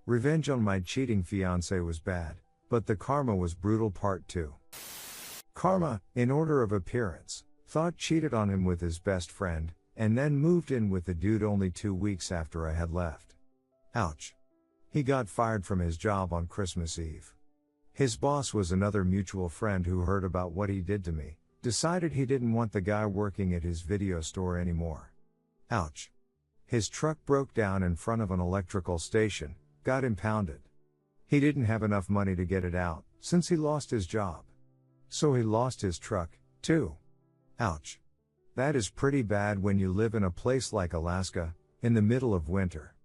Revenge on my cheating fiance was bad, but the karma was brutal. Part 2. Karma, in order of appearance, thought cheated on him with his best friend, and then moved in with the dude only 2 weeks after I had left. Ouch. He got fired from his job on Christmas Eve. His boss was another mutual friend who heard about what he did to me, decided he didn't want the guy working at his video store anymore. Ouch. His truck broke down in front of an electrical station, got impounded. He didn't have enough money to get it out, since he lost his job. So he lost his truck, too. Ouch. That is pretty bad when you live in a place like Alaska, in the middle of winter.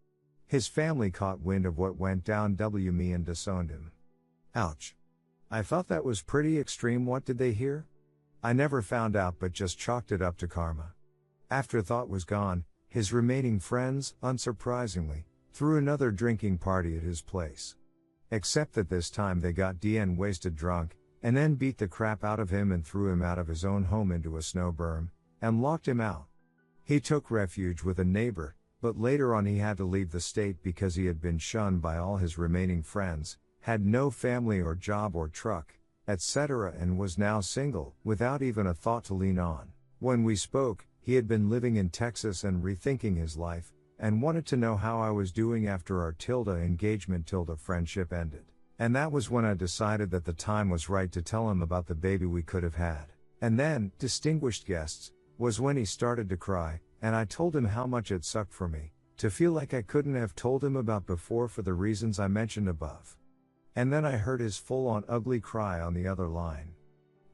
His family caught wind of what went down me and disowned him. Ouch. I thought that was pretty extreme. What did they hear? I never found out, but just chalked it up to karma. Afterthought was gone, his remaining friends, unsurprisingly, threw another drinking party at his place. Except that this time they got DN wasted drunk, and then beat the crap out of him and threw him out of his own home into a snow berm, and locked him out. He took refuge with a neighbor, but later on he had to leave the state because he had been shunned by all his remaining friends, had no family or job or truck, etc., and was now single, without even a thought to lean on. When we spoke, he had been living in Texas and rethinking his life, and wanted to know how I was doing after our engagement friendship ended. And that was when I decided that the time was right to tell him about the baby we could have had. And then, distinguished guests, was when he started to cry, and I told him how much it sucked for me, to feel like I couldn't have told him about before for the reasons I mentioned above. And then I heard his full-on ugly cry on the other line.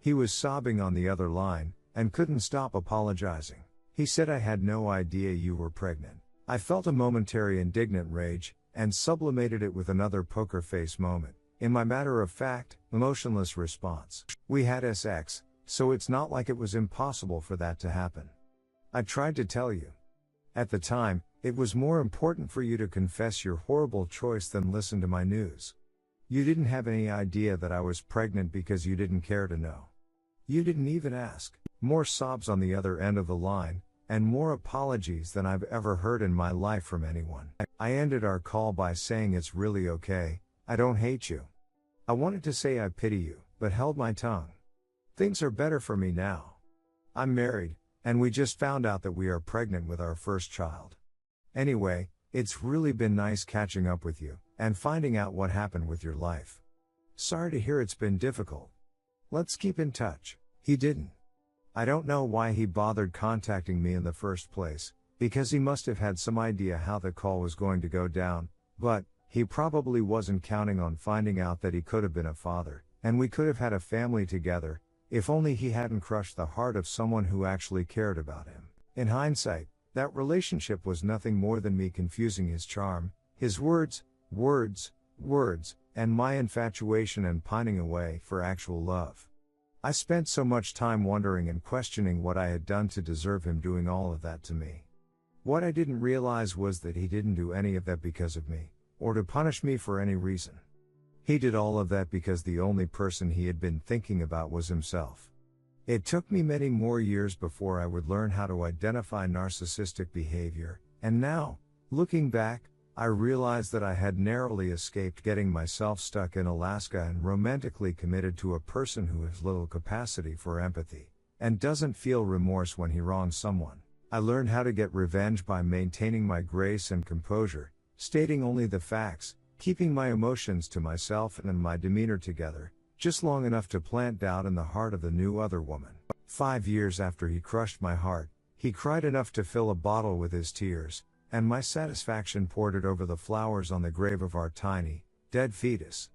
He was sobbing on the other line, and couldn't stop apologizing. He said, "I had no idea you were pregnant." I felt a momentary indignant rage, and sublimated it with another poker face moment, in my matter-of-fact, emotionless response. "We had sex, so it's not like it was impossible for that to happen. I tried to tell you. At the time, it was more important for you to confess your horrible choice than listen to my news. You didn't have any idea that I was pregnant because you didn't care to know. You didn't even ask." More sobs on the other end of the line, and more apologies than I've ever heard in my life from anyone. I ended our call by saying, "It's really okay, I don't hate you." I wanted to say I pity you, but held my tongue. Things are better for me now. I'm married, and we just found out that we are pregnant with our first child. Anyway, it's really been nice catching up with you, and finding out what happened with your life. Sorry to hear it's been difficult. Let's keep in touch." He didn't. I don't know why he bothered contacting me in the first place, because he must have had some idea how the call was going to go down, but he probably wasn't counting on finding out that he could have been a father, and we could have had a family together, if only he hadn't crushed the heart of someone who actually cared about him. In hindsight, that relationship was nothing more than me confusing his charm, his words, and my infatuation and pining away for actual love. I spent so much time wondering and questioning what I had done to deserve him doing all of that to me. What I didn't realize was that he didn't do any of that because of me, or to punish me for any reason. He did all of that because the only person he had been thinking about was himself. It took me many more years before I would learn how to identify narcissistic behavior, and now, looking back, I realized that I had narrowly escaped getting myself stuck in Alaska and romantically committed to a person who has little capacity for empathy, and doesn't feel remorse when he wrongs someone. I learned how to get revenge by maintaining my grace and composure, stating only the facts, keeping my emotions to myself and my demeanor together, just long enough to plant doubt in the heart of the new other woman. 5 years after he crushed my heart, he cried enough to fill a bottle with his tears, and my satisfaction poured it over the flowers on the grave of our tiny, dead fetus.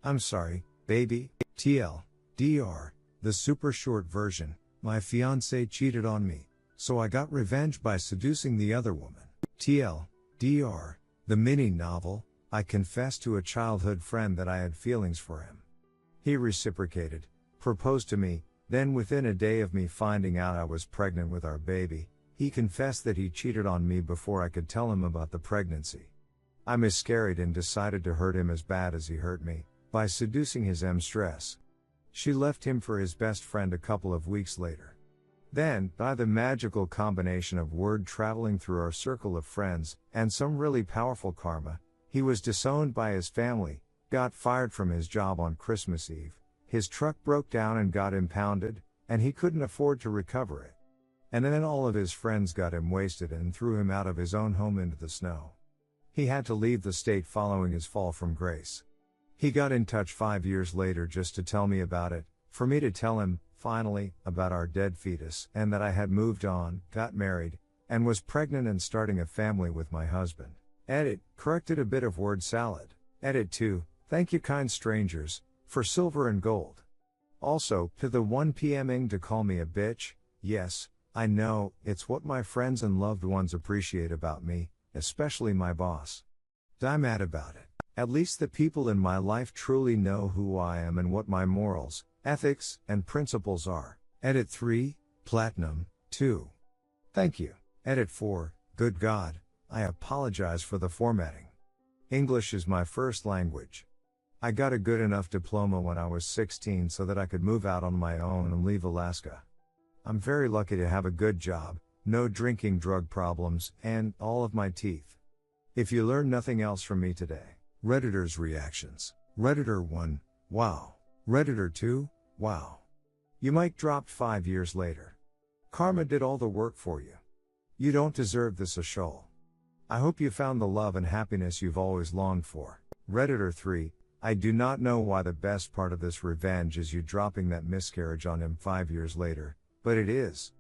"I'm sorry, baby." TLDR, the super short version, my fiance cheated on me, so I got revenge by seducing the other woman. TLDR, the mini novel, I confessed to a childhood friend that I had feelings for him. He reciprocated, proposed to me, then within a day of me finding out I was pregnant with our baby, he confessed that he cheated on me before I could tell him about the pregnancy. I miscarried and decided to hurt him as bad as he hurt me, by seducing his stress. She left him for his best friend a couple of weeks later. Then, by the magical combination of word traveling through our circle of friends, and some really powerful karma, He was disowned by his family, got fired from his job on Christmas Eve, his truck broke down and got impounded, and he couldn't afford to recover it. And then all of his friends got him wasted and threw him out of his own home into the snow. He had to leave the state following his fall from grace. He got in touch 5 years later just to tell me about it, for me to tell him, finally, about our dead fetus, and that I had moved on, got married, and was pregnant and starting a family with my husband. Edit, corrected a bit of word salad. Edit 2, thank you kind strangers, for silver and gold. Also, to the 1 PMing to call me a bitch, yes, I know, it's what my friends and loved ones appreciate about me, especially my boss. I'm mad about it. At least the people in my life truly know who I am and what my morals, ethics, and principles are. Edit 3, Platinum, 2. Thank you. Edit 4, good God, I apologize for the formatting. English is my first language. I got a good enough diploma when I was 16 so that I could move out on my own and leave Alaska. I'm very lucky to have a good job, no drinking drug problems, and all of my teeth. If you learn nothing else from me today, Redditors reactions. Redditor 1, wow. Redditor 2, wow. You mic dropped 5 years later. Karma did all the work for you. You don't deserve this ashole. I hope you found the love and happiness you've always longed for. Redditor 3, I do not know why the best part of this revenge is you dropping that miscarriage on him 5 years later, but it is.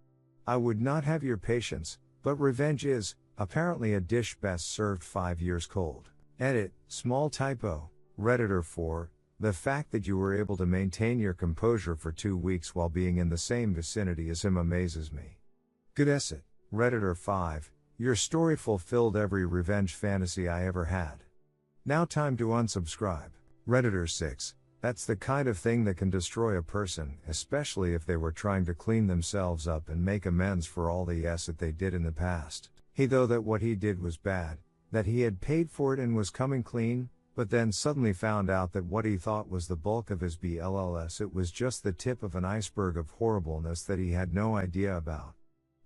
I would not have your patience, but revenge is, apparently a dish best served 5 years cold. Edit, small typo, Redditor 4, the fact that you were able to maintain your composure for 2 weeks while being in the same vicinity as him amazes me. Good essay. Redditor 5, your story fulfilled every revenge fantasy I ever had. Now time to unsubscribe. Redditor 6, that's the kind of thing that can destroy a person, especially if they were trying to clean themselves up and make amends for all the s that they did in the past. Though that what he did was bad, that he had paid for it and was coming clean, but then suddenly found out that what he thought was the bulk of his BLLS, it was just the tip of an iceberg of horribleness that he had no idea about.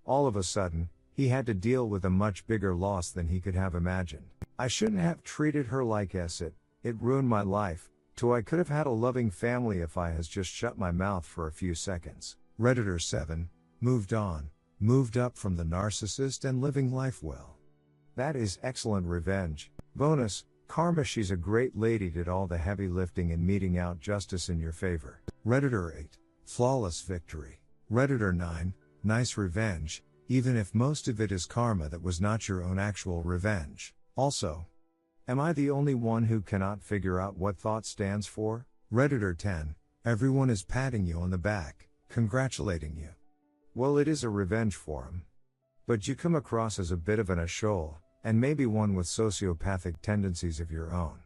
All of a sudden, he had to deal with a much bigger loss than he could have imagined. I shouldn't have treated her like it ruined my life, too. I could have had a loving family if I has just shut my mouth for a few seconds. Redditor 7, moved on, moved up from the narcissist and living life well. That is excellent revenge. Bonus, Karma, she's a great lady, did all the heavy lifting and meting out justice in your favor. Redditor 8, flawless victory. Redditor 9, nice revenge, even if most of it is karma that was not your own actual revenge. Also, am I the only one who cannot figure out what thought stands for? Redditor 10, everyone is patting you on the back, congratulating you. Well, it is a revenge forum. But you come across as a bit of an ashole, and maybe one with sociopathic tendencies of your own.